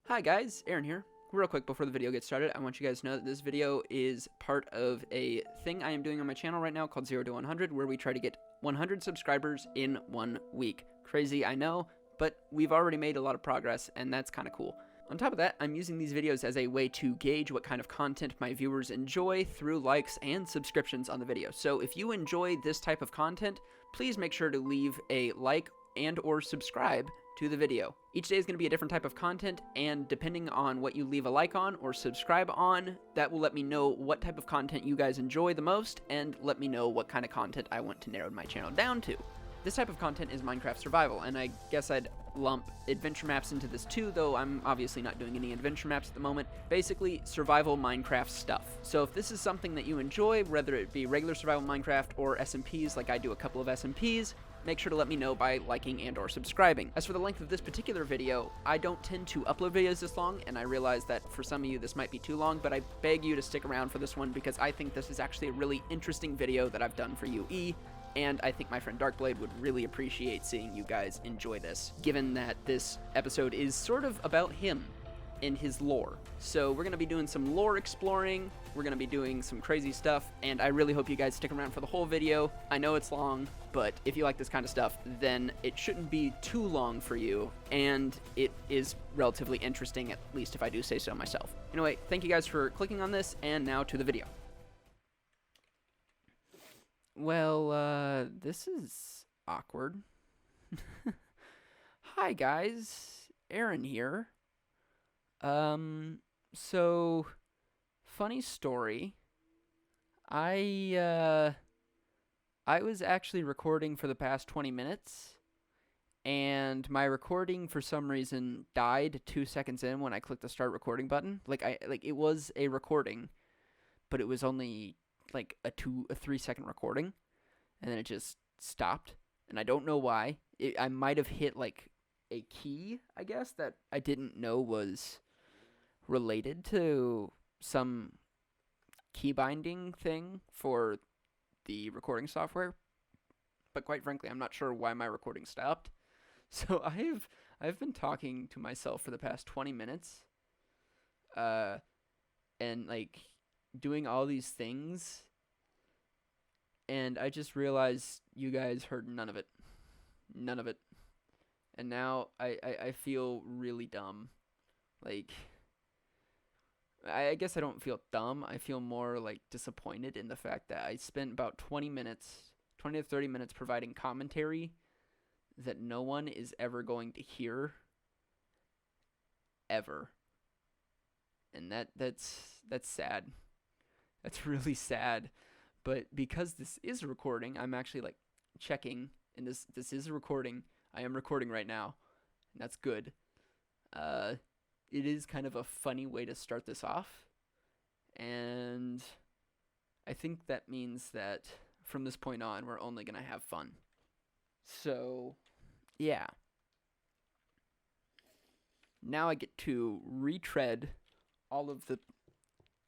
Hi guys, Aaron here. Real quick before the video gets started, I want you guys to know that this video is part of a thing I am doing on my channel right now called 0 to 100, where we try to get 100 subscribers in 1 week. Crazy, I know, but we've already made a lot of progress, and that's kind of cool. On top of that, I'm using these videos as a way to gauge what kind of content my viewers enjoy through likes and subscriptions on the video. So if you enjoy this type of content, please make sure to leave a like and or subscribe to the video. Each day is going to be a different type of content, and depending on what you leave a like on or subscribe on, that will let me know what type of content you guys enjoy the most, and let me know what kind of content I want to narrow my channel down to. This type of content is Minecraft survival, and I guess I'd lump adventure maps into this too, though I'm obviously not doing any adventure maps at the moment. Basically, survival Minecraft stuff. So if this is something that you enjoy, whether it be regular survival Minecraft or SMPs, like I do a couple of SMPs, make sure to let me know by liking and or subscribing. As for the length of this particular video, I don't tend to upload videos this long, and I realize that for some of you this might be too long, but I beg you to stick around for this one because I think this is actually a really interesting video that I've done for UE, and I think my friend DarkBlade would really appreciate seeing you guys enjoy this, given that this episode is sort of about him and his lore. So we're going to be doing some lore exploring, we're going to be doing some crazy stuff, and I really hope you guys stick around for the whole video. I know it's long, but if you like this kind of stuff, then it shouldn't be too long for you, and it is relatively interesting, at least if I do say so myself. Anyway, thank you guys for clicking on this, and now to the video. Well, this is awkward. Hi guys, Aaron here. So, funny story. I was actually recording for the past 20 minutes, and my recording for some reason died 2 seconds in when I clicked the start recording button. It was a recording, but it was only like a 3 second recording, and then it just stopped, and I don't know why. I might have hit like a key, I guess, that I didn't know was related to some key binding thing for the recording software, but quite frankly, I'm not sure why my recording stopped. So I've been talking to myself for the past 20 minutes, and like doing all these things, and I just realized you guys heard none of it. And now I feel really dumb. Like, I guess I don't feel dumb. I feel more like disappointed in the fact that I spent about 20 to 30 minutes providing commentary that no one is ever going to hear, ever. And that's sad. That's really sad. But because this is a recording, I'm actually like checking, and this is a recording. I am recording right now, and that's good. It is kind of a funny way to start this off, and I think that means that from this point on, we're only going to have fun. So, yeah. Now I get to retread all of the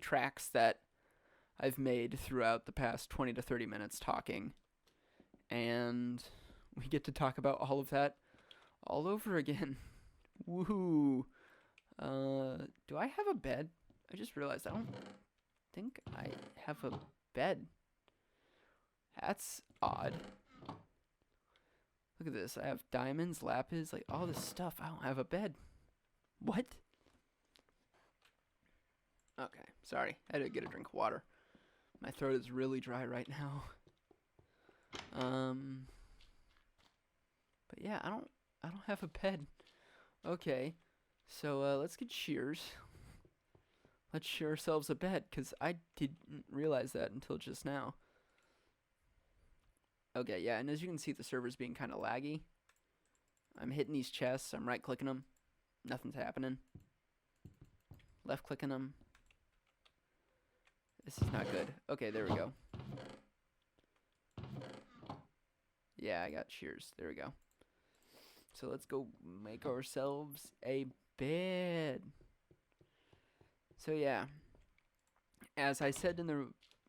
tracks that I've made throughout the past 20 to 30 minutes talking, and we get to talk about all of that all over again. Woohoo! Do I have a bed? I just realized I don't think I have a bed. That's odd. Look at this. I have diamonds, lapis, like all this stuff. I don't have a bed. What? Okay, sorry. I had to get a drink of water. My throat is really dry right now. But yeah, I don't have a bed. Okay. So let's get shears. Let's shear ourselves a bed, because I didn't realize that until just now. Okay, yeah, and as you can see, the server's being kind of laggy. I'm hitting these chests, I'm right clicking them. Nothing's happening. Left clicking them. This is not good. Okay, there we go. Yeah, I got shears. There we go. So let's go make ourselves a bed. So yeah, as I said in the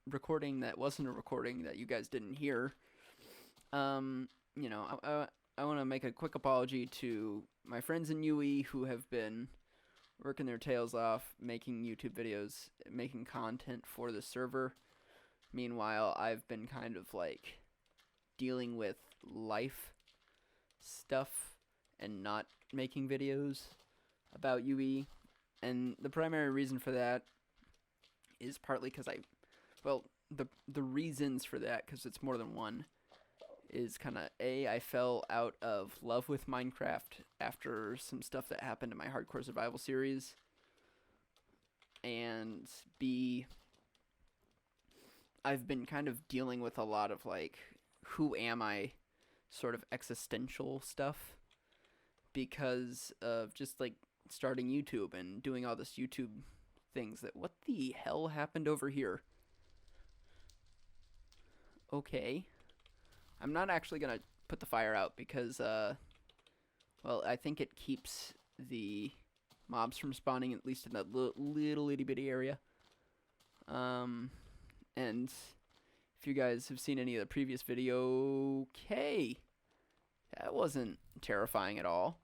recording that wasn't a recording that you guys didn't hear, you know, I want to make a quick apology to my friends in UE who have been working their tails off, making YouTube videos, making content for the server. Meanwhile, I've been kind of like dealing with life stuff and not making videos about UE. And the primary reason for that is partly because the reasons for that, because it's more than one, is kind of I fell out of love with Minecraft after some stuff that happened in my hardcore survival series, and B, I've been kind of dealing with a lot of like, who am I, sort of existential stuff, because of just like starting YouTube and doing all this YouTube things. That what the hell happened over here? Okay. I'm not actually going to put the fire out because, well, I think it keeps the mobs from spawning, at least in that little itty bitty area. And if you guys have seen any of the previous video, okay, that wasn't terrifying at all.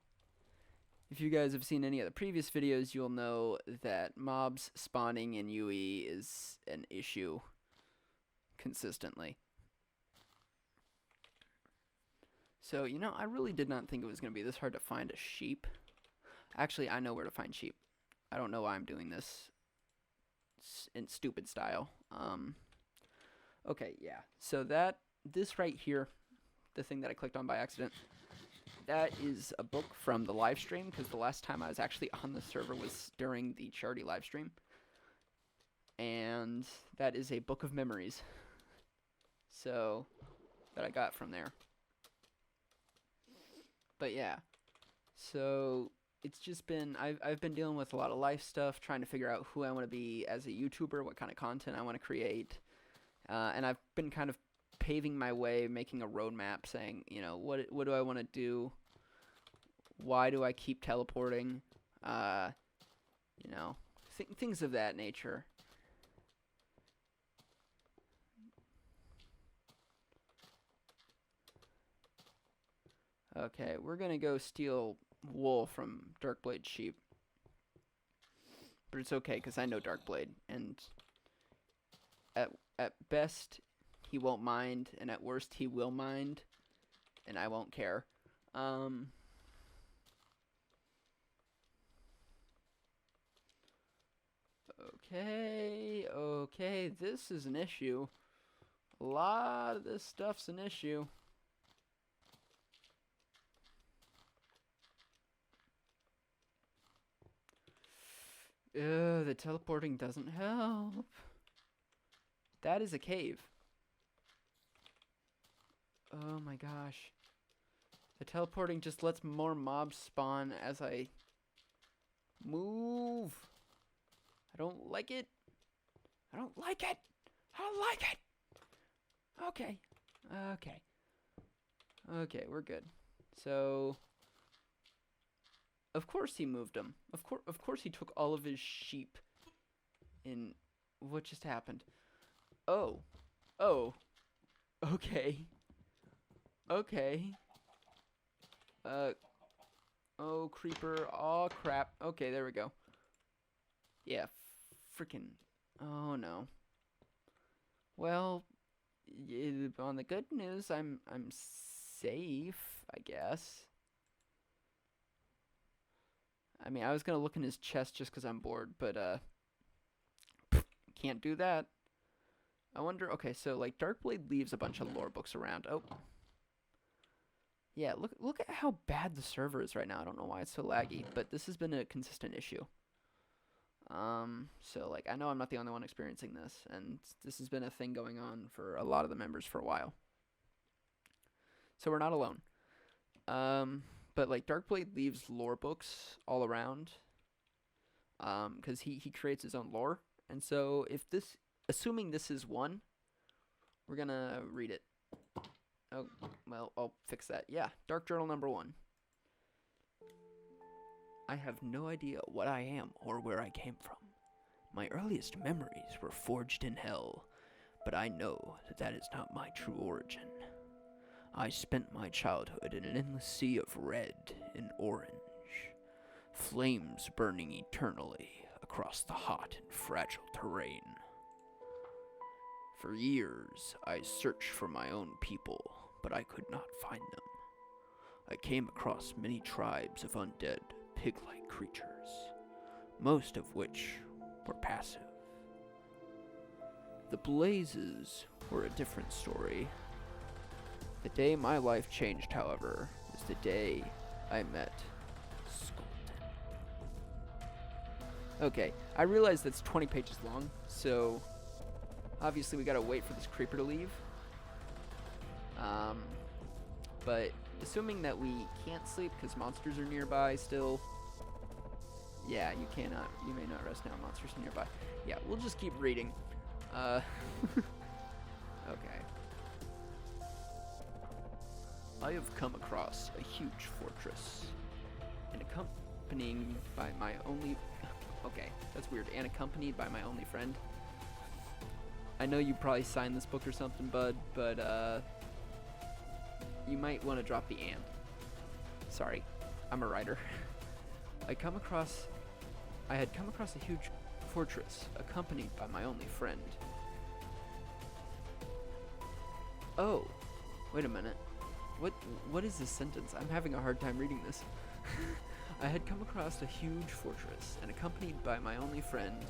If you guys have seen any of the previous videos, you'll know that mobs spawning in UE is an issue consistently. So, you know, I really did not think it was going to be this hard to find a sheep. Actually, I know where to find sheep. I don't know why I'm doing this in stupid style. Okay, yeah. So this right here, the thing that I clicked on by accident, that is a book from the live stream, because the last time I was actually on the server was during the charity live stream. And that is a book of memories. So, that I got from there. But yeah, so it's just been, I've been dealing with a lot of life stuff, trying to figure out who I want to be as a YouTuber, what kind of content I want to create, and I've been kind of paving my way, making a roadmap, saying, you know, what do I want to do, why do I keep teleporting, you know, things of that nature. Okay, we're gonna go steal wool from DarkBlade sheep. But it's okay, because I know DarkBlade, and at best, he won't mind, and at worst, he will mind, and I won't care. Okay, this is an issue. A lot of this stuff's an issue. The teleporting doesn't help. That is a cave. Oh my gosh. The teleporting just lets more mobs spawn as I move. I don't like it. I don't like it. I don't like it. Okay. Okay, we're good. So, of course he moved them. Of course he took all of his sheep. In what just happened? Oh. Okay. Oh, creeper. Oh, crap. Okay, there we go. Yeah, freaking. Oh no. Well, on the good news, I'm safe, I guess. I mean, I was gonna look in his chest just because I'm bored, but can't do that. I wonder. Okay, so like DarkBlade leaves a bunch of lore books around. Oh, yeah. Look at how bad the server is right now. I don't know why it's so laggy, but this has been a consistent issue. So like I know I'm not the only one experiencing this, and this has been a thing going on for a lot of the members for a while. So we're not alone. But like DarkBlade leaves lore books all around, because he creates his own lore, and so assuming this is one, we're gonna read it. Oh, well, I'll fix that. Yeah, Dark Journal number 1. I have no idea what I am or where I came from. My earliest memories were forged in hell, but I know that is not my true origin. I spent my childhood in an endless sea of red and orange. flames burning eternally across the hot and fragile terrain. For years, I searched for my own people, but I could not find them. I came across many tribes of undead, pig-like creatures, most of which were passive. The blazes were a different story. The day my life changed, however, was the day I met Skulton. Okay, I realize that's 20 pages long, so obviously we gotta wait for this creeper to leave. But assuming that we can't sleep because monsters are nearby still. Yeah, you may not rest now, monsters are nearby. Yeah, we'll just keep reading. Okay. I have come across a huge fortress, and accompanied by my only... Okay, that's weird. And accompanied by my only friend. I know you probably signed this book or something, bud, but, you might want to drop the and. Sorry, I'm a writer. I had come across a huge fortress, accompanied by my only friend. Oh, wait a minute. What is this sentence? I'm having a hard time reading this. I had come across a huge fortress, and accompanied by my only friend,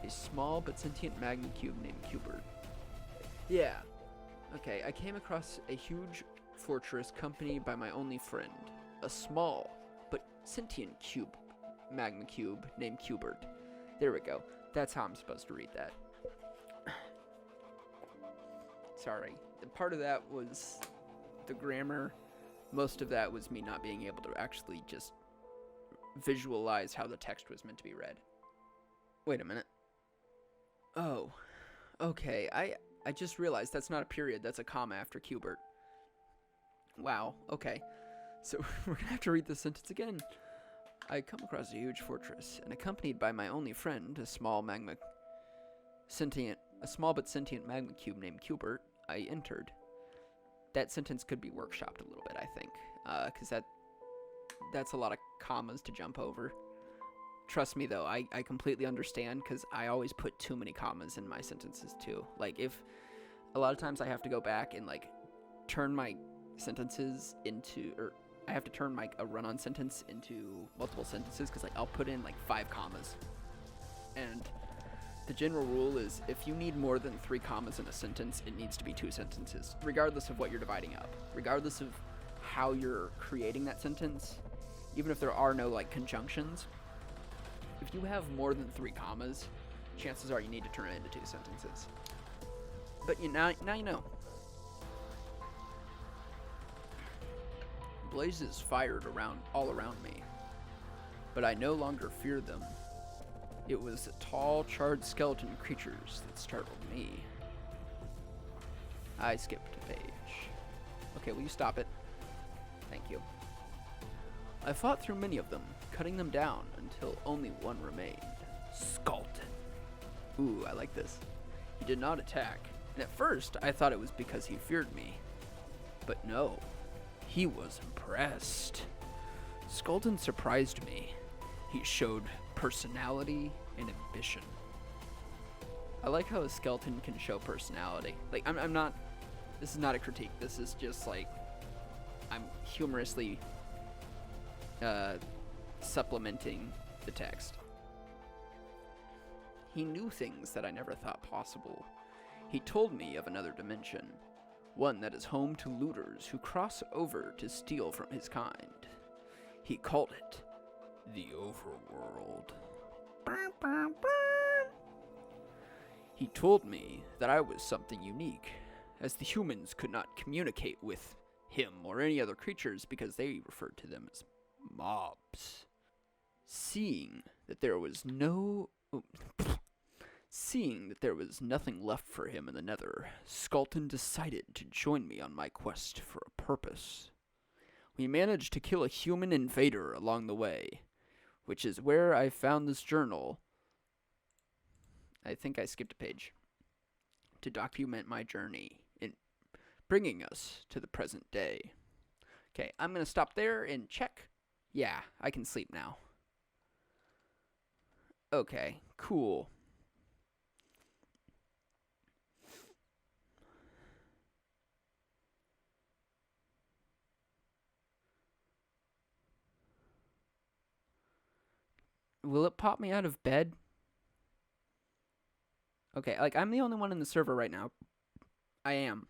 a small but sentient magma cube named Cubert. Yeah. Okay, I came across a huge fortress accompanied by my only friend, a small but sentient magma cube named Cubert. There we go. That's how I'm supposed to read that. Sorry. Part of that was the grammar. Most of that was me not being able to actually just visualize how the text was meant to be read. Wait a minute. Oh. Okay, I just realized that's not a period, that's a comma after Cubert. Wow, okay. So we're gonna have to read this sentence again. I come across a huge fortress, and accompanied by my only friend, a small but sentient magma cube named Cubert, I entered. That sentence could be workshopped a little bit, I think, because that's a lot of commas to jump over. Trust me, though, I completely understand, because I always put too many commas in my sentences, too. Like, a lot of times I have to go back and, like, turn my sentences into, or I have to turn a run-on sentence into multiple sentences, because, like, I'll put in, like, 5 commas. And the general rule is, if you need more than 3 commas in a sentence, it needs to be 2 sentences, regardless of what you're dividing up. Regardless of how you're creating that sentence, even if there are no, like, conjunctions, if you have more than 3 commas, chances are you need to turn it into 2 sentences. But now you know. Blazes fired all around me, but I no longer feared them. It was the tall, charred skeleton creatures that startled me. I skipped a page. Okay, will you stop it? Thank you. I fought through many of them, cutting them down until only one remained. Skulton. Ooh, I like this. He did not attack, and at first I thought it was because he feared me. But no, he was impressed. Skulton surprised me. He showed personality and ambition. I like how a skeleton can show personality. Like, I'm not, this is not a critique. This is just like, I'm humorously supplementing the text. He knew things that I never thought possible. He told me of another dimension, one that is home to looters who cross over to steal from his kind. He called it the Overworld. He told me that I was something unique, as the humans could not communicate with him or any other creatures because they referred to them as mobs. Seeing that there was nothing left for him in the Nether, Skulton decided to join me on my quest for a purpose. We managed to kill a human invader along the way, which is where I found this journal. I think I skipped a page. To document my journey in bringing us to the present day. Okay, I'm going to stop there and check Yeah, I can sleep now. Okay, cool. Will it pop me out of bed? Okay, like, I'm the only one in the server right now. I am.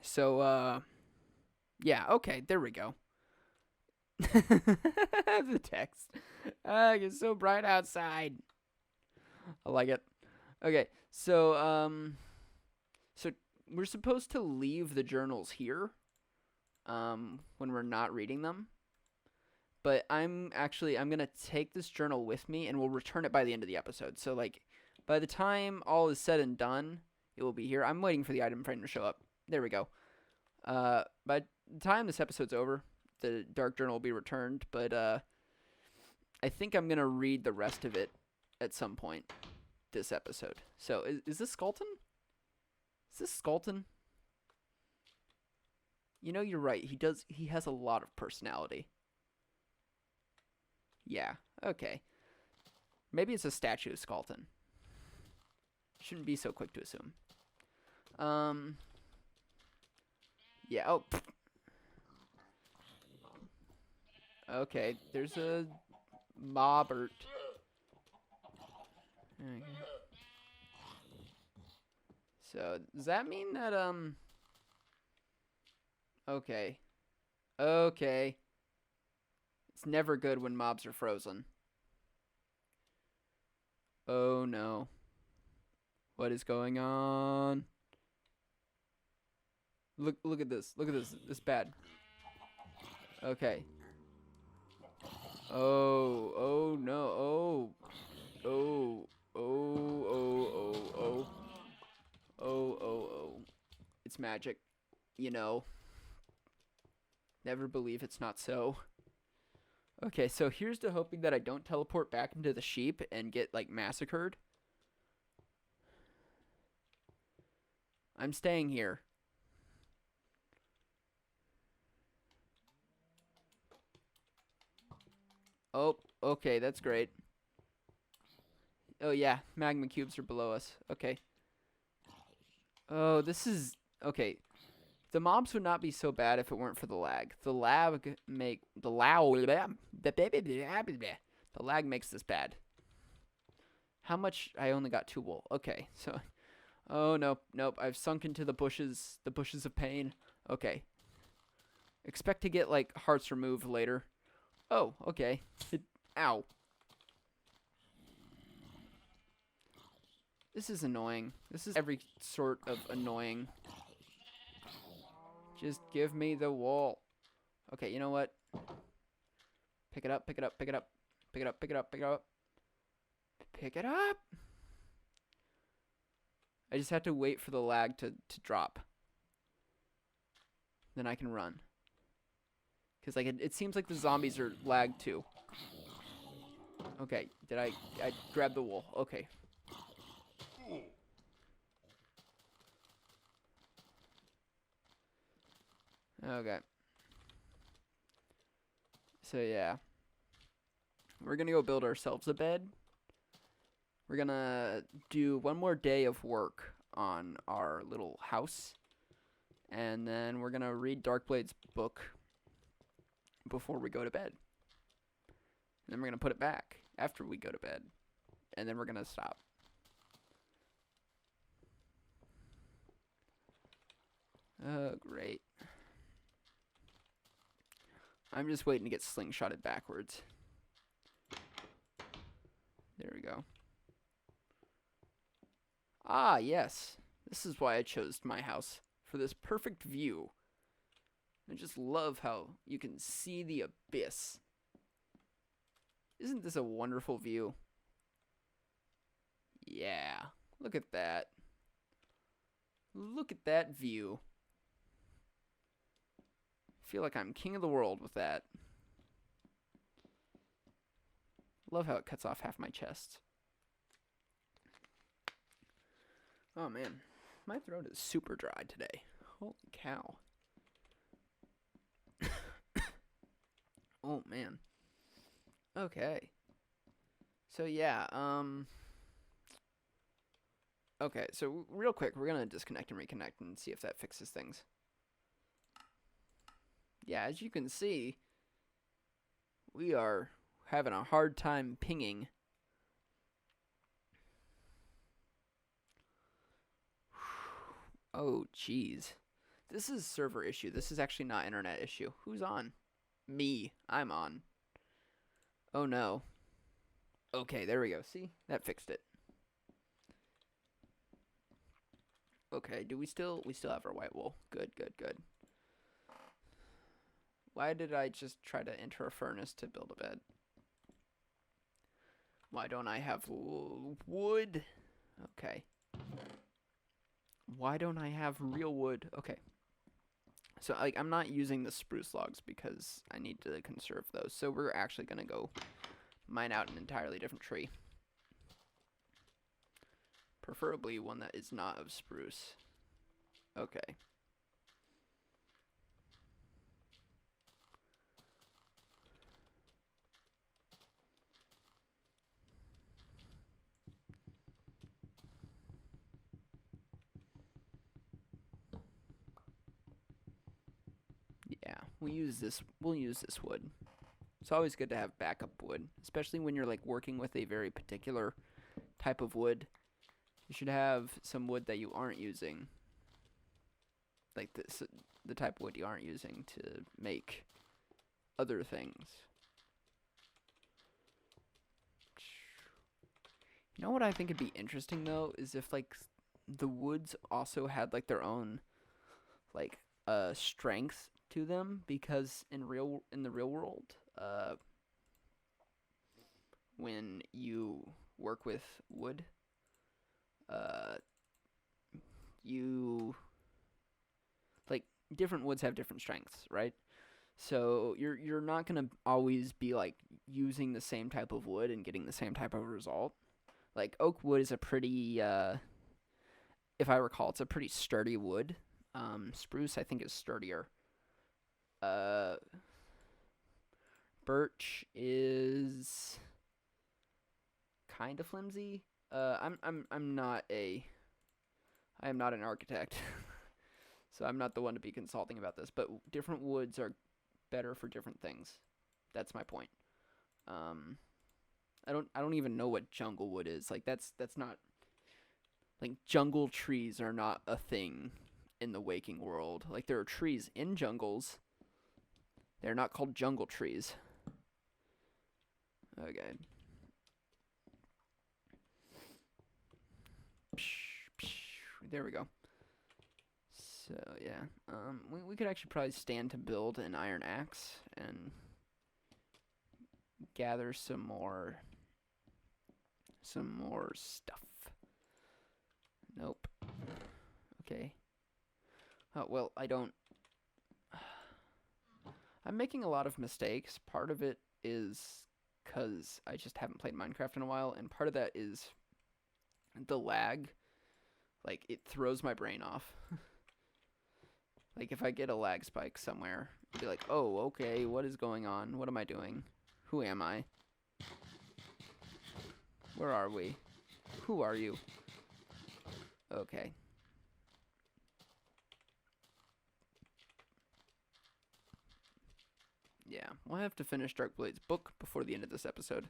So, yeah, okay, there we go. The text. It's so bright outside. I like it. Okay, so we're supposed to leave the journals here, when we're not reading them. But I'm gonna take this journal with me, and we'll return it by the end of the episode. So, like, by the time all is said and done, it will be here. I'm waiting for the item frame to show up. There we go. By the time this episode's over, the dark journal will be returned. But I think I'm gonna read the rest of it at some point this episode. So, is this Skulton? Is this Skulton? You know, you're right. He has a lot of personality. Yeah, okay. Maybe it's a statue of Skulton. Shouldn't be so quick to assume. Yeah, oh. Okay, there's a Mobbert. Okay. So, does that mean that, okay. Okay. It's never good when mobs are frozen. Oh no. What is going on? Look at this. Look at this. It's bad. Okay. Oh no. Oh. It's magic. You know. Never believe it's not so. Okay, so here's to hoping that I don't teleport back into the sheep and get, like, massacred. I'm staying here. Oh, okay, that's great. Oh, yeah, magma cubes are below us. Okay. Oh, this is... Okay. The mobs would not be so bad if it weren't for the lag. The lag makes this bad. How much? I only got 2 wool. Okay, so... Oh, nope. I've sunk into the bushes of pain. Okay. Expect to get, like, hearts removed later. Oh, okay. Ow. This is annoying. This is every sort of annoying. Just give me the wool. Okay, you know what? Pick it up. Pick it up. I just have to wait for the lag to drop. Then I can run. Because, like, it seems like the zombies are lagged too. Okay, I grabbed the wool. Okay. Okay. So, yeah. We're gonna go build ourselves a bed. We're gonna do one more day of work on our little house. And then we're gonna read DarkBlade's book before we go to bed. And then we're gonna put it back after we go to bed. And then we're gonna stop. Oh, great. I'm just waiting to get slingshotted backwards. There we go. Ah, yes. This is why I chose my house. For this perfect view. I just love how you can see the abyss. Isn't this a wonderful view? Yeah. Look at that. Look at that view. I feel like I'm king of the world with that. Love how it cuts off half my chest. Oh man, my throat is super dry today. Holy cow. Oh, man. Okay. So, yeah, okay, so real quick, we're going to disconnect and reconnect and see if that fixes things. Yeah, as you can see, we are having a hard time pinging. Oh, jeez. This is server issue. This is actually not internet issue. Who's on? Me. I'm on. Oh, no. Okay, there we go. See? That fixed it. Okay, we still have our white wool. Good, good, good. Why did I just try to enter a furnace to build a bed? Why don't I have wood? Okay. Why don't I have real wood? Okay. So, like, I'm not using the spruce logs because I need to conserve those. So we're actually going to go mine out an entirely different tree. Preferably one that is not of spruce. Okay. Yeah, we'll use this wood. It's always good to have backup wood, especially when you're like working with a very particular type of wood. You should have some wood that you aren't using. Like the type of wood you aren't using to make other things. You know what I think would be interesting though is if like the woods also had like their own like strength to them, because in the real world, when you work with wood, you like different woods have different strengths, right? So you're not gonna always be like using the same type of wood and getting the same type of result. Like oak wood is a pretty, if I recall, it's a pretty sturdy wood. Spruce I think is sturdier. Birch is kind of flimsy. I am not an architect, so I'm not the one to be consulting about this. But different woods are better for different things. That's my point. I don't even know what jungle wood is. Like that's not, like, jungle trees are not a thing in the waking world. Like there are trees in jungles. They're not called jungle trees. Okay. There we go. So yeah, we could actually probably stand to build an iron axe and gather some more stuff. Nope. Okay. Oh well, I'm making a lot of mistakes. Part of it is because I just haven't played Minecraft in a while, and part of that is the lag. Like, it throws my brain off. Like, if I get a lag spike somewhere, I'll be like, oh, okay, what is going on? What am I doing? Who am I? Where are we? Who are you? Okay. Yeah, we'll have to finish DarkBlade's book before the end of this episode.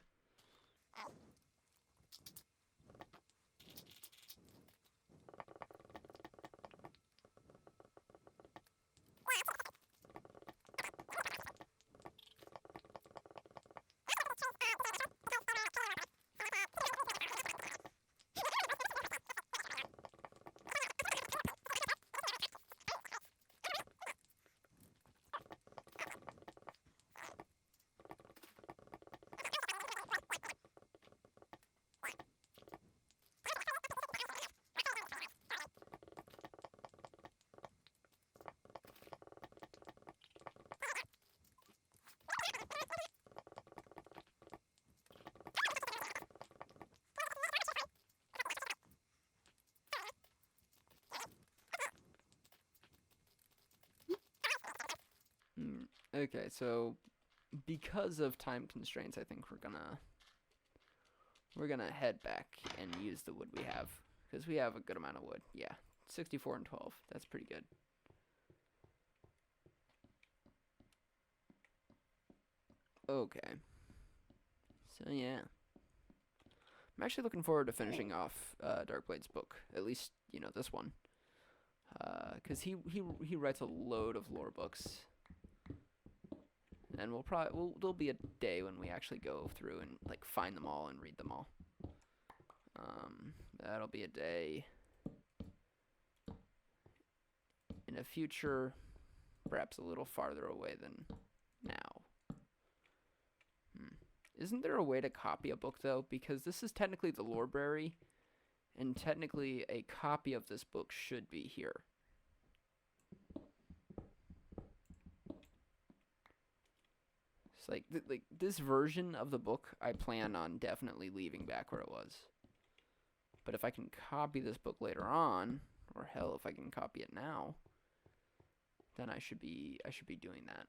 Okay, so because of time constraints, I think we're gonna head back and use the wood we have, because we have a good amount of wood. Yeah, 64 and 12. That's pretty good. Okay. So yeah, I'm actually looking forward to finishing off DarkBlade's book. At least, you know, this one, because he writes a load of lore books, and there'll be a day when we actually go through and like find them all and read them all. That'll be a day in a future, perhaps a little farther away than now. Isn't there a way to copy a book, though? Because this is technically the library, and technically a copy of this book should be here. It's like this version of the book, I plan on definitely leaving back where it was. But if I can copy this book later on, or hell, if I can copy it now, then I should be doing that.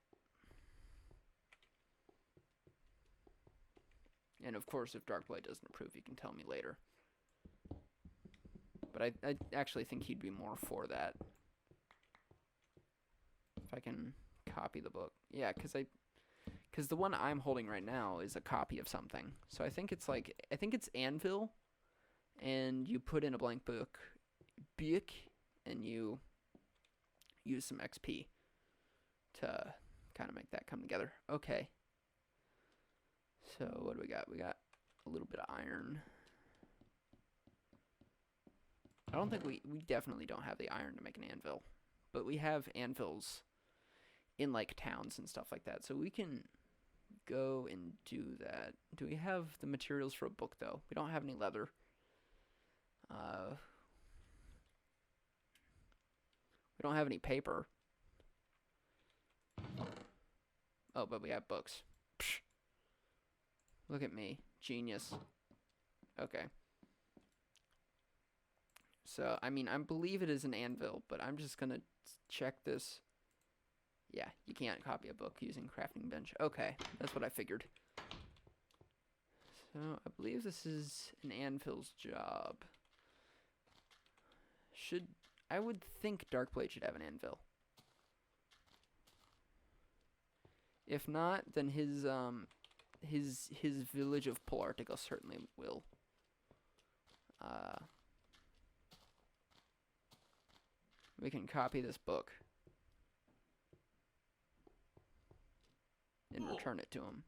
And of course, if DarkBlade doesn't approve, you can tell me later. But I actually think he'd be more for that. If I can copy the book. Yeah, because the one I'm holding right now is a copy of something. So I think it's Anvil, and you put in a blank book, and you use some XP to kind of make that come together. Okay. So what do we got? We got a little bit of iron. I don't think we definitely don't have the iron to make an anvil, but we have anvils in like towns and stuff like that, so we can go and do that. Do we have the materials for a book, though? We don't have any leather. We don't have any paper. Oh, but we have books. Psh. Look at me. Genius. Okay. So, I mean, I believe it is an anvil, but I'm just gonna check this. Yeah, you can't copy a book using crafting bench. Okay, that's what I figured. So, I believe this is an anvil's job. I would think DarkBlade should have an anvil. If not, then his village of Polartica certainly will. We can copy this book and return it to him.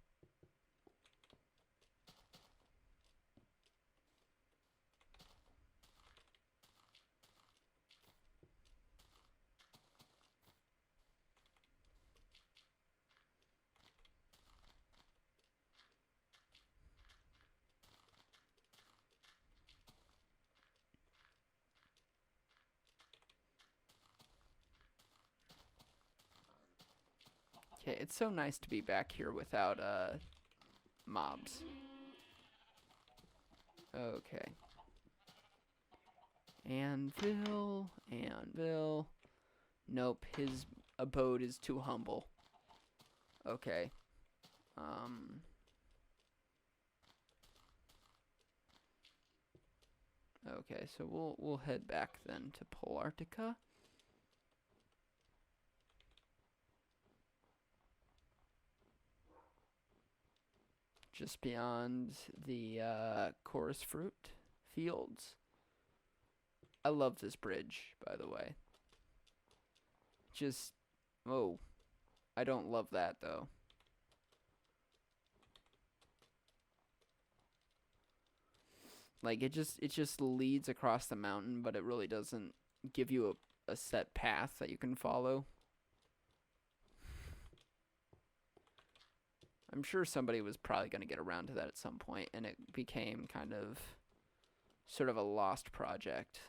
Okay, it's so nice to be back here without mobs. Okay. Anvil. Nope, his abode is too humble. Okay. Okay, so we'll head back then to Polartica. Just beyond the chorus fruit fields. I love this bridge, by the way. Oh, I don't love that though. Like it just leads across the mountain, but it really doesn't give you a set path that you can follow. I'm sure somebody was probably going to get around to that at some point, and it became kind of sort of a lost project.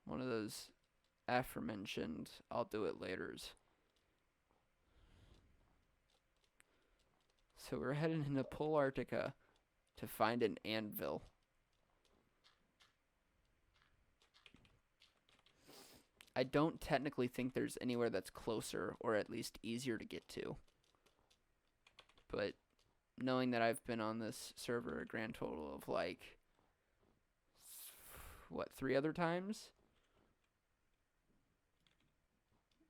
One of those aforementioned, I'll do it laters. So we're heading into Polartica to find an anvil. I don't technically think there's anywhere that's closer or at least easier to get to. But knowing that I've been on this server a grand total of like, what, 3 other times?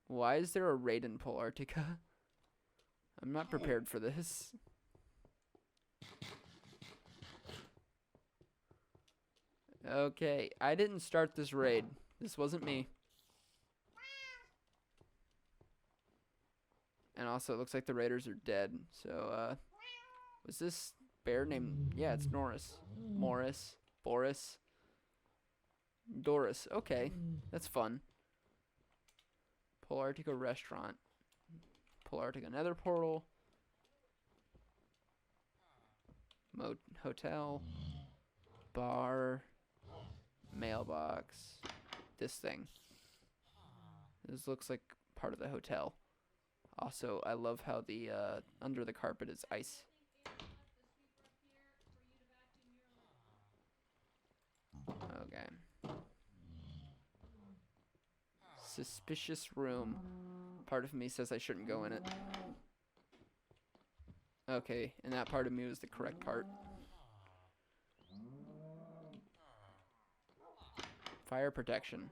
Why is there a raid in Polartica? I'm not prepared for this. Okay, I didn't start this raid. This wasn't me. And also, it looks like the raiders are dead. So, was this bear named... Yeah, it's Norris. Morris. Boris. Doris. Okay, that's fun. Polartica restaurant. Polartica nether portal. Hotel. Bar. Mailbox. This thing. This looks like part of the hotel. Also, I love how the under the carpet is ice. Okay. Suspicious room. Part of me says I shouldn't go in it. Okay, and that part of me was the correct part. Fire protection.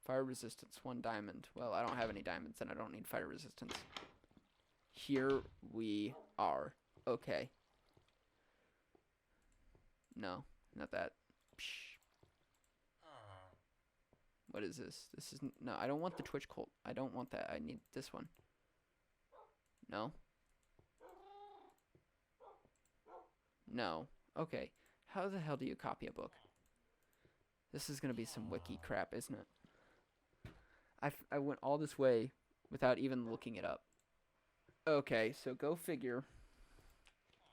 Fire resistance, 1 diamond. Well, I don't have any diamonds and I don't need fire resistance. Here we are. Okay. No, not that. Psh. What is this? This is... No, I don't want the Twitch Colt. I don't want that. I need this one. No? No. Okay. How the hell do you copy a book? This is going to be some wiki crap, isn't it? I went all this way without even looking it up. Okay, so go figure.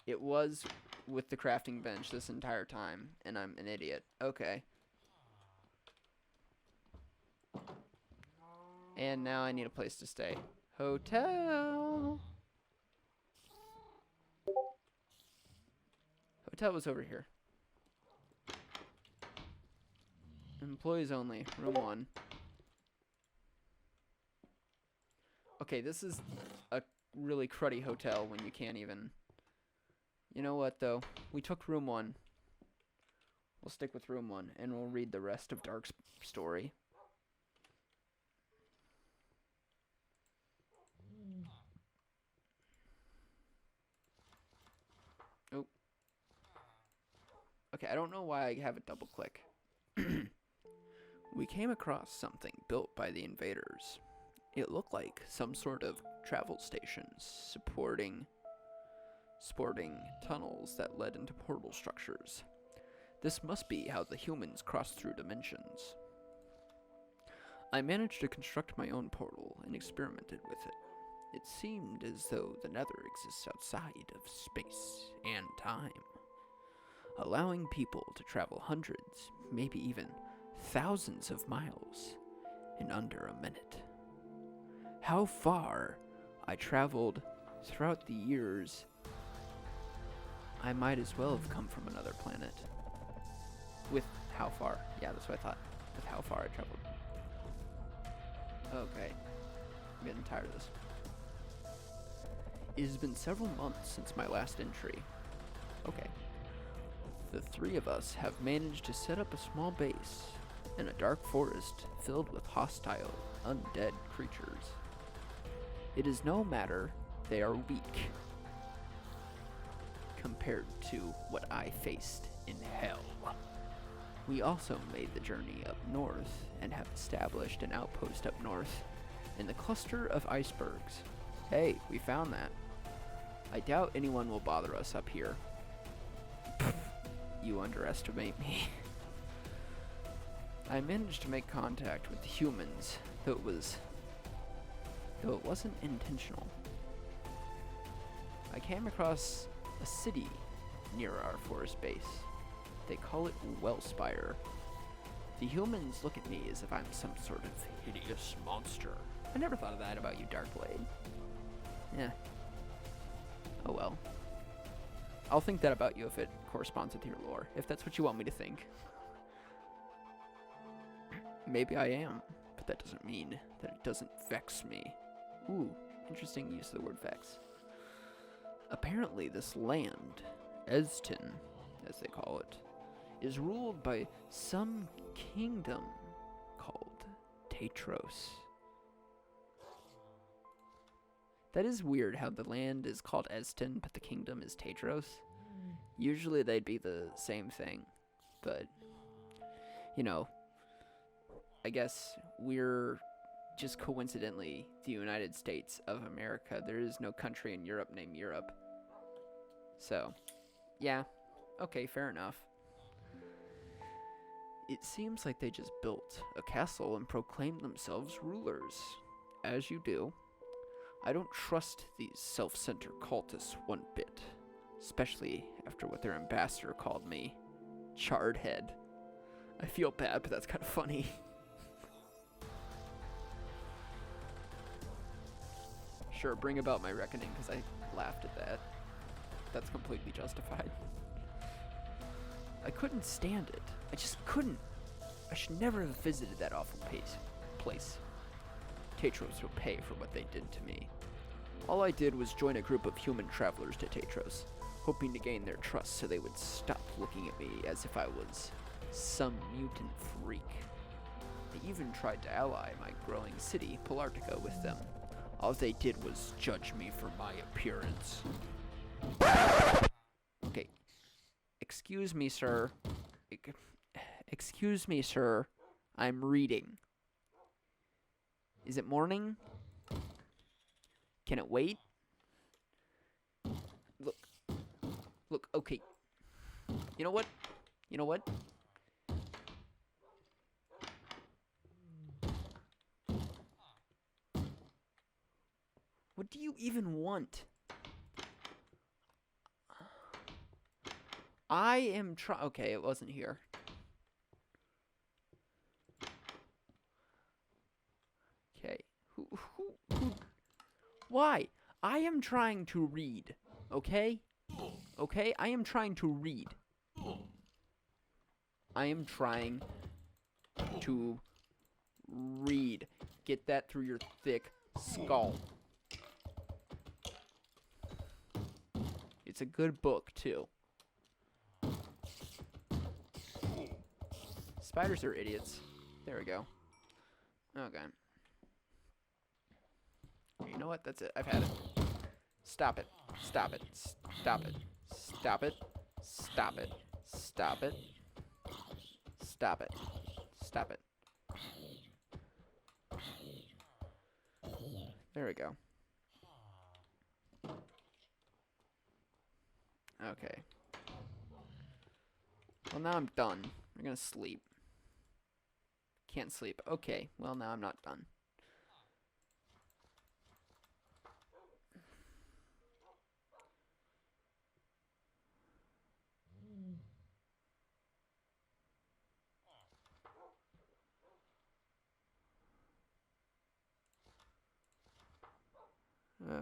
It was with the crafting bench this entire time, and I'm an idiot. Okay. And now I need a place to stay. Hotel! Hotel was over here. Employees only, room 1. Okay, this is a really cruddy hotel when you can't even... You know what, though? We took room 1. We'll stick with room 1, and we'll read the rest of Dark's story. Oh. Okay, I don't know why I have a double click. We came across something built by the invaders. It looked like some sort of travel stations sporting tunnels that led into portal structures. This must be how the humans crossed through dimensions. I managed to construct my own portal and experimented with it. It seemed as though the Nether exists outside of space and time, allowing people to travel hundreds, maybe even thousands of miles in under a minute. How far I traveled throughout the years, I might as well have come from another planet. With how far? Yeah, that's what I thought. With how far I traveled. Okay. I'm getting tired of this. It has been several months since my last entry. Okay. The 3 of us have managed to set up a small base in a dark forest filled with hostile, undead creatures. It is no matter they are weak compared to what I faced in hell. We also made the journey up north and have established an outpost up north in the cluster of icebergs. Hey, we found that. I doubt anyone will bother us up here. You underestimate me. I managed to make contact with the humans, though it wasn't intentional. I came across a city near our forest base. They call it Wellspire. The humans look at me as if I'm some sort of hideous monster. I never thought of that about you, DarkBlade. Yeah. Oh well. I'll think that about you if it corresponds with your lore, if that's what you want me to think. Maybe I am, but that doesn't mean that it doesn't vex me. Ooh, interesting use of the word vex. Apparently this land, Eston, as they call it, is ruled by some kingdom called Tetros. That is weird how the land is called Eston, but the kingdom is Tetros. Usually they'd be the same thing, but, you know, I guess we're just coincidentally the United States of America. There is no country in Europe named Europe. So, yeah, okay, fair enough. It seems like they just built a castle and proclaimed themselves rulers. As you do. I don't trust these self-centered cultists one bit, especially after what their ambassador called me, Charred Head. I feel bad, but that's kind of funny. Sure, bring about my reckoning, because I laughed at that. That's completely justified. I couldn't stand it. I just couldn't. I should never have visited that awful place. Tetros will pay for what they did to me. All I did was join a group of human travelers to Tetros, hoping to gain their trust so they would stop looking at me as if I was some mutant freak. I even tried to ally my growing city, Polartica, with them. All they did was judge me for my appearance. Okay. Excuse me, sir. Excuse me, sir. I'm reading. Is it morning? Can it wait? Look, okay. You know what? What do you even want? I am okay, it wasn't here. Okay. Who? Why? I am trying to read, okay? Okay? I am trying to read. I am trying to read. Get that through your thick skull. It's a good book, too. Spiders are idiots. There we go. Okay. You know what? That's it. I've had it. Stop it. Stop it. Stop it. Stop it. Stop it. Stop it. Stop it. Stop it. There we go. Okay. Well, now I'm done. I'm gonna sleep. Can't sleep. Okay. Well, now I'm not done.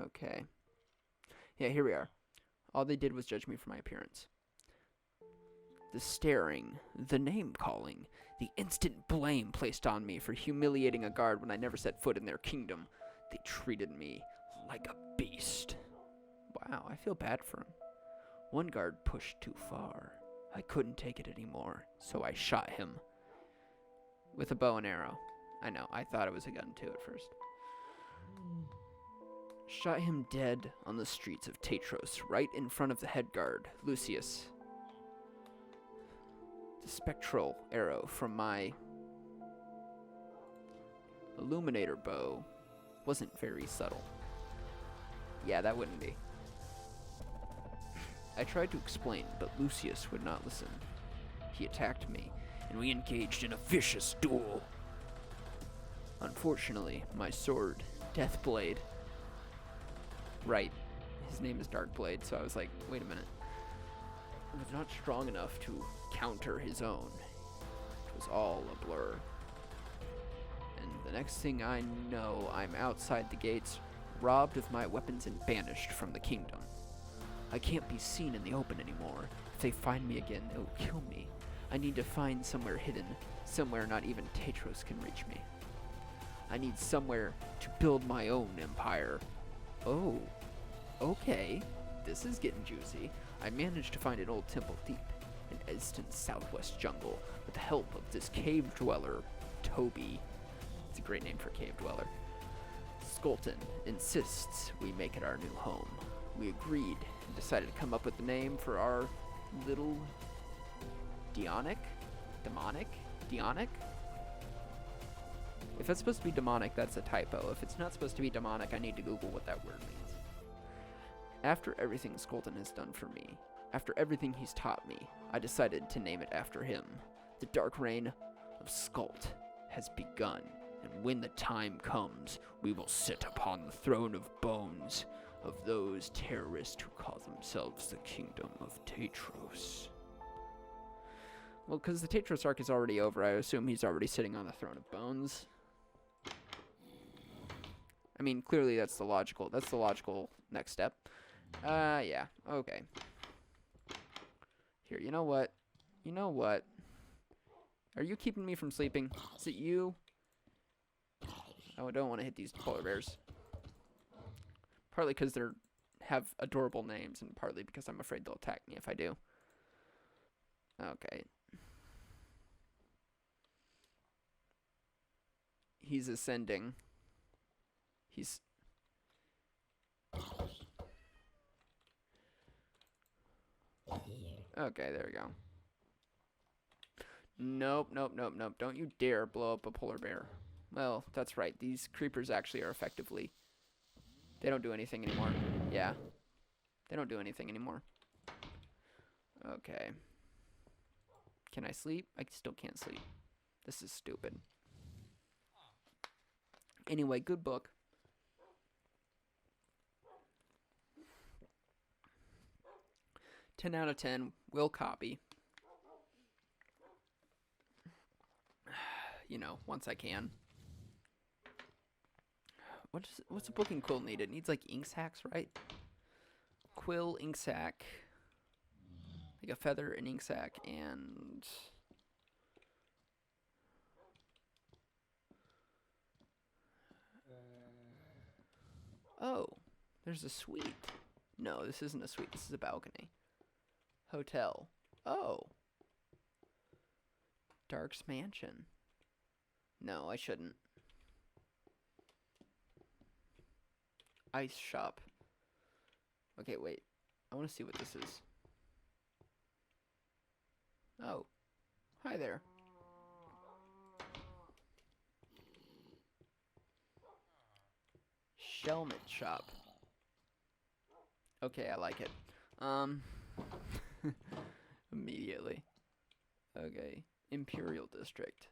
Okay. Yeah, here we are. All they did was judge me for my appearance. The staring, the name-calling, the instant blame placed on me for humiliating a guard when I never set foot in their kingdom. They treated me like a beast. Wow, I feel bad for him. One guard pushed too far. I couldn't take it anymore, so I shot him. With a bow and arrow. I know, I thought it was a gun too at first. Shot him dead on the streets of Tetros, right in front of the head guard, Lucius. The spectral arrow from my illuminator bow wasn't very subtle. Yeah, that wouldn't be. I tried to explain, but Lucius would not listen. He attacked me, and we engaged in a vicious duel. Unfortunately, my sword, DarkBlade. Right, his name is DarkBlade, so I was like, wait a minute. It was not strong enough to counter his own. It was all a blur. And the next thing I know, I'm outside the gates, robbed of my weapons and banished from the kingdom. I can't be seen in the open anymore. If they find me again, they'll kill me. I need to find somewhere hidden, somewhere not even Tetros can reach me. I need somewhere to build my own empire. Oh, okay. This is getting juicy. I managed to find an old temple deep in Eston's southwest jungle with the help of this cave dweller, Toby. It's a great name for a cave dweller. Skolton insists we make it our new home. We agreed and decided to come up with the name for our little Demonic? If it's supposed to be demonic, that's a typo. If it's not supposed to be demonic, I need to Google what that word means. After everything Skolton has done for me, after everything he's taught me, I decided to name it after him. The dark reign of Skolt has begun, and when the time comes, we will sit upon the throne of bones of those terrorists who call themselves the Kingdom of Tetros. Well, because the Tetros arc is already over, I assume he's already sitting on the throne of bones. I mean, clearly that's the logical next step. Yeah, okay. Here, you know what? Are you keeping me from sleeping? Is it you? Oh, I don't want to hit these polar bears. Partly because they have adorable names, and partly because I'm afraid they'll attack me if I do. Okay. He's ascending. He's... Okay, there we go. Nope. Don't you dare blow up a polar bear. Well, that's right. These creepers actually are effectively... They don't do anything anymore. Yeah. They don't do anything anymore. Okay. Can I sleep? I still can't sleep. This is stupid. Anyway, good book. $10 out of 10. Will copy. You know, once I can. What's a book in quill need? It needs like ink sacks, right? Quill, ink sack, like a feather, an ink sack, and oh, there's a suite. No, this isn't a suite. This is a balcony. Hotel. Oh, Dark's mansion. No, I shouldn't. Ice shop. Okay, wait. I want to see what this is. Oh. Hi there. Shelmet shop. Okay, I like it. Immediately. Okay. Imperial District.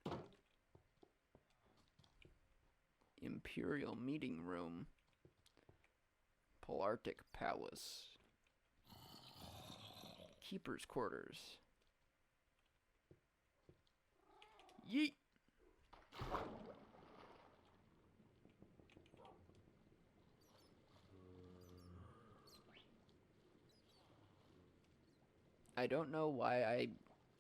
Imperial Meeting Room. Polarctic Palace. Keeper's Quarters. Yeet! I don't know why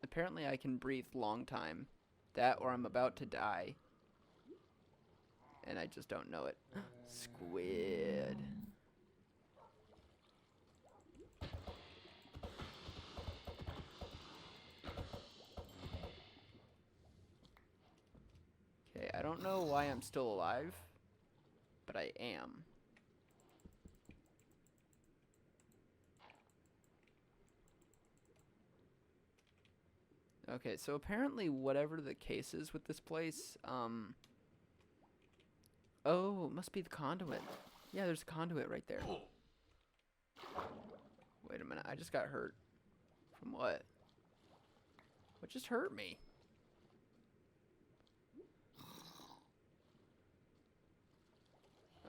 apparently I can breathe long time. That or I'm about to die. And I just don't know it. Squid. Okay, I don't know why I'm still alive, but I am. Okay, so apparently whatever the case is with this place, oh, it must be the conduit. Yeah, there's a conduit right there. Wait a minute, I just got hurt. From what? What just hurt me?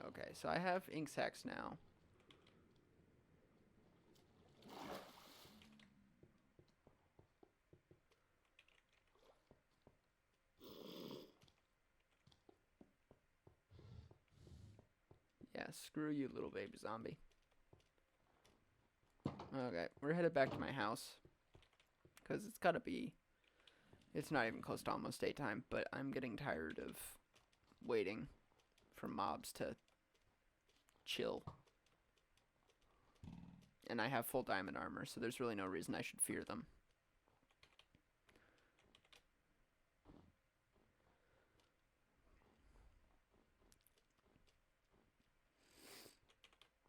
Okay, so I have ink sacks now. Yeah, screw you, little baby zombie. Okay, we're headed back to my house. Because it's gotta be It's not even close to almost daytime, but I'm getting tired of waiting for mobs to chill. And I have full diamond armor, so there's really no reason I should fear them.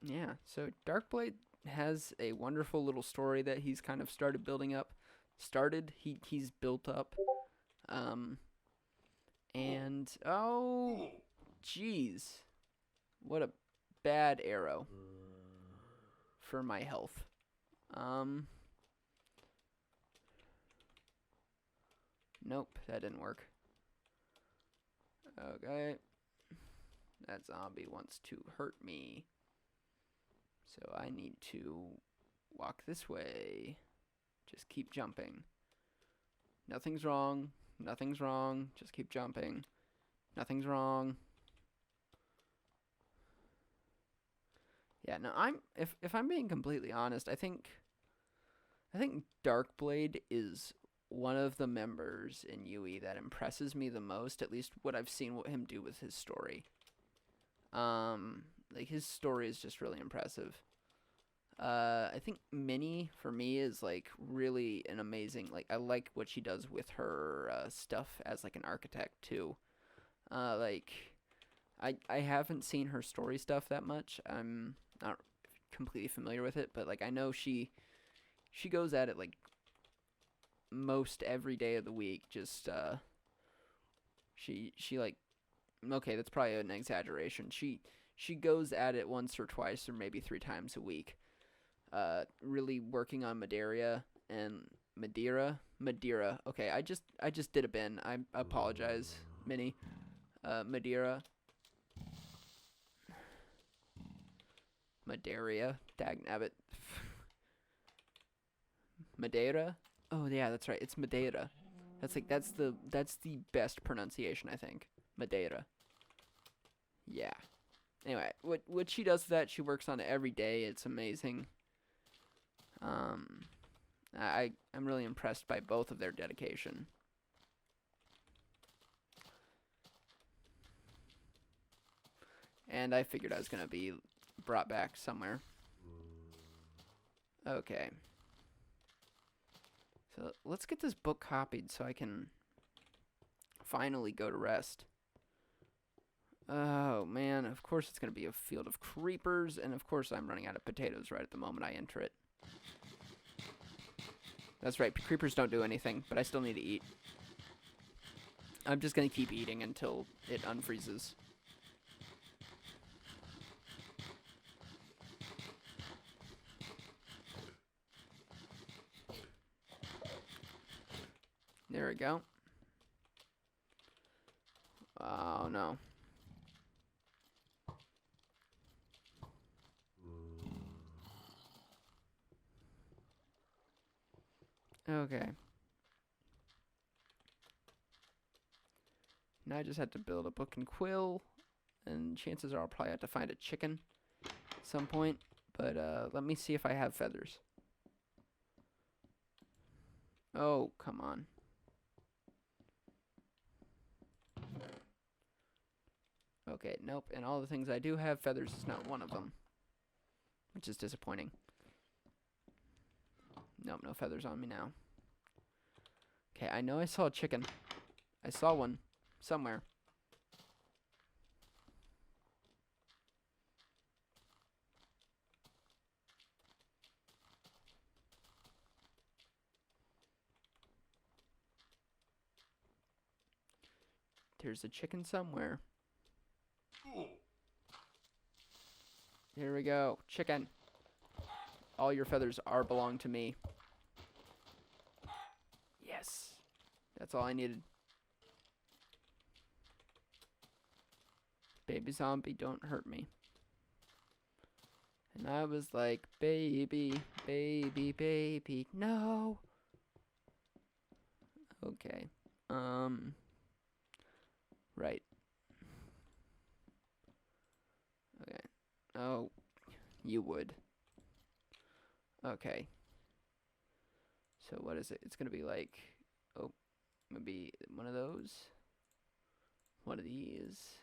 Yeah, so DarkBlade has a wonderful little story that he's kind of started building up. He's built up. And oh, jeez, what a bad arrow for my health. Nope, that didn't work. Okay, that zombie wants to hurt me. So I need to walk this way. Just keep jumping. Nothing's wrong. Nothing's wrong. Just keep jumping. Nothing's wrong. Yeah, no, if I'm being completely honest, I think DarkBlade is one of the members in UE that impresses me the most, at least what I've seen him do with his story. Like, his story is just really impressive. I think Minnie, for me, is, like, really an amazing, like, I like what she does with her, stuff as, like, an architect, too. Like, I haven't seen her story stuff that much. I'm not completely familiar with it, but, like, I know she goes at it, like, most every day of the week, just, she, like, okay, that's probably an exaggeration. She goes at it once or twice or maybe 3 times a week. Really working on Madeira and Madeira. Okay, I just did a bin. I apologize, Minnie. Madeira. Dagnabbit. Madeira. Oh yeah, that's right. It's Madeira. That's the best pronunciation, I think. Madeira. Yeah. Anyway, what she does with that, she works on it every day. It's amazing. I'm really impressed by both of their dedication. And I figured I was gonna be brought back somewhere. Okay. So let's get this book copied so I can finally go to rest. Oh man, of course it's gonna be a field of creepers, and of course I'm running out of potatoes right at the moment I enter it. That's right, creepers don't do anything, but I still need to eat. I'm just gonna keep eating until it unfreezes. There we go. Oh no. Okay. Now I just had to build a book and quill, and chances are I'll probably have to find a chicken at some point, but let me see if I have feathers. Oh, come on. Okay, nope, and all the things I do have, feathers is not one of them, which is disappointing. Nope, no feathers on me now. Okay, I know I saw a chicken. I saw one somewhere. There's a chicken somewhere. Here we go. Chicken. All your feathers belong to me. Yes. That's all I needed. Baby zombie, don't hurt me. And I was like, baby, baby, baby, no. Okay. Right. Okay. Oh, you would. Okay. So what is it? It's gonna be like, oh, Maybe one of those. One of these.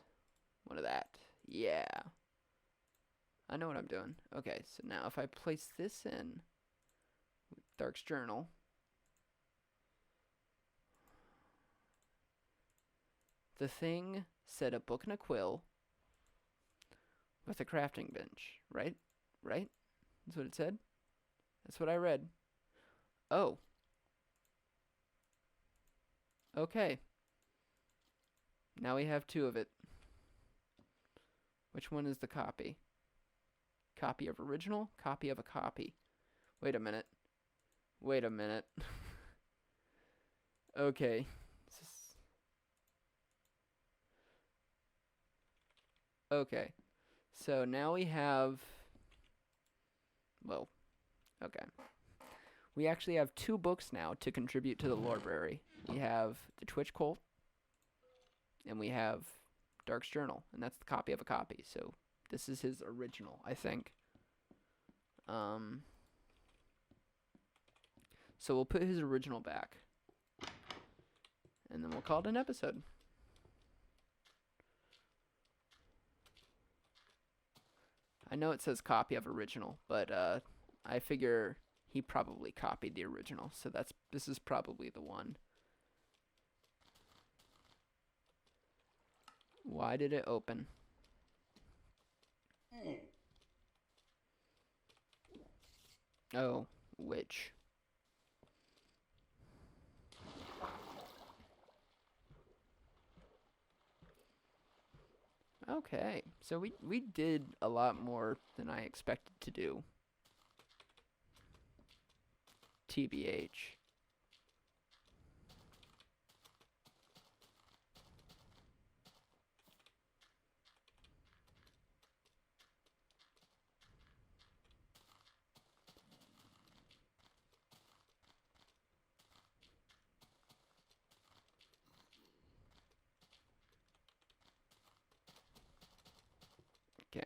One of that. Yeah. I know what I'm doing. Okay, so now if I place this in Dark's journal, the thing said a book and a quill with a crafting bench, right? Right? That's what it said? That's what I read. Oh. Okay. Now we have two of it. Which one is the copy? Copy of original? Copy of a copy. Wait a minute. Wait a minute. Okay. Okay. So now we have... Well, okay. We actually have two books now to contribute to the library. We have the Twitch Cult, and we have Dark's Journal, and that's the copy of a copy. So this is his original, I think. So we'll put his original back, and then we'll call it an episode. I know it says copy of original, but I figure he probably copied the original, so this is probably the one. Why did it open? Oh, which? Okay, so we did a lot more than I expected to do. TBH. Okay.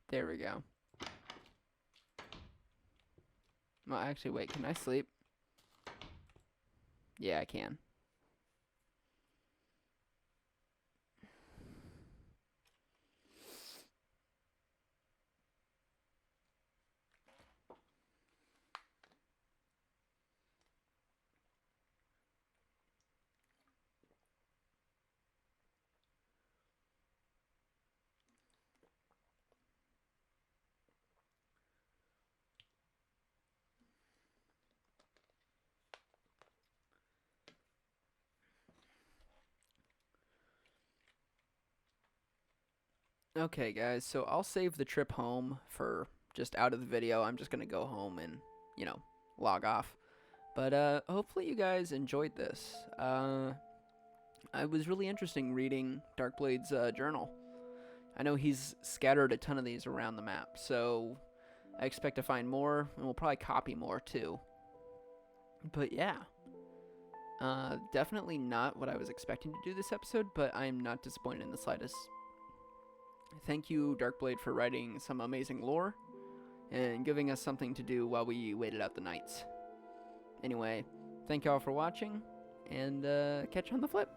There we go. Well, actually, wait, can I sleep? Yeah, I can. Okay, guys, so I'll save the trip home for just out of the video. I'm just going to go home and, you know, log off. But hopefully you guys enjoyed this. It was really interesting reading DarkBlade's journal. I know he's scattered a ton of these around the map, so I expect to find more, and we'll probably copy more too. But yeah, definitely not what I was expecting to do this episode, but I'm not disappointed in the slightest. Thank you, DarkBlade, for writing some amazing lore and giving us something to do while we waited out the nights. Anyway, thank y'all for watching, and catch you on the flip.